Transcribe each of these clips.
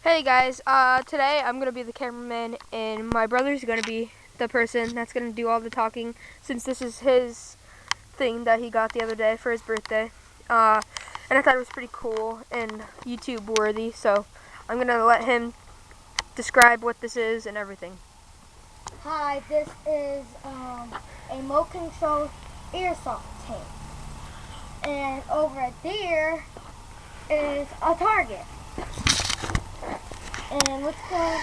Hey guys, today I'm gonna be the cameraman and my brother's gonna be the person that's gonna do all the talking since this is his thing that he got the other day for his birthday. And I thought it was pretty cool and YouTube worthy, so I'm gonna let him describe what this is and everything. Hi, this is a remote control airsoft tank. And over there is a target. And let's go.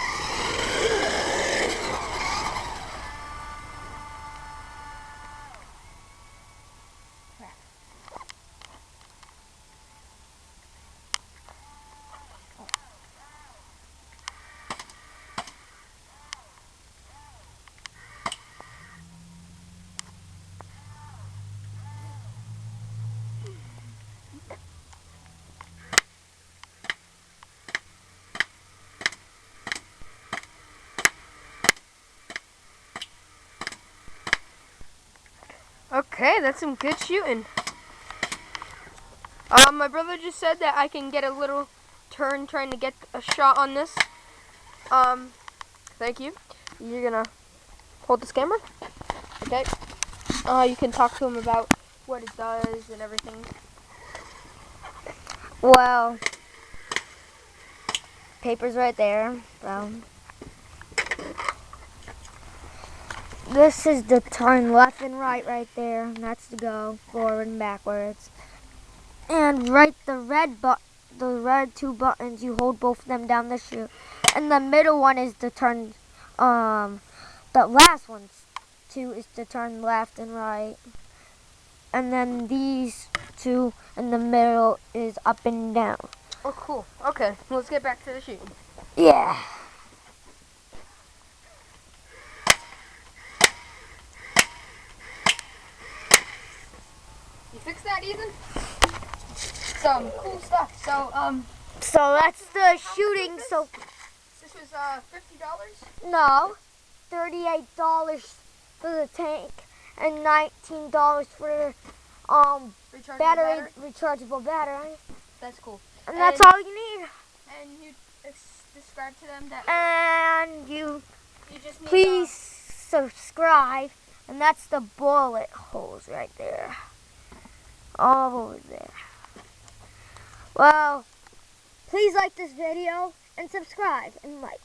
Okay, that's some good shooting. My brother just said that I can get a little turn trying to get a shot on this. Thank you. You're gonna hold this camera? Okay. You can talk to him about what it does and everything. Well, paper's right there. This is the turn left and right there. And that's to go forward and backwards. And the red two buttons, you hold both of them down to shoot. And the middle one is to turn, the last one two is to turn left and right. And then these two in the middle is up and down. Oh, cool. Okay, let's get back to the shooting. Yeah. You fixed that, Ethan? Some cool stuff. So that's the shooting. So This was $50. no, $38 for the tank and $19 for rechargeable battery. That's cool. And that's all you need. And you describe to them that And you just need please subscribe. And that's the bullet holes right there. All over there. Well, please like this video and subscribe and like.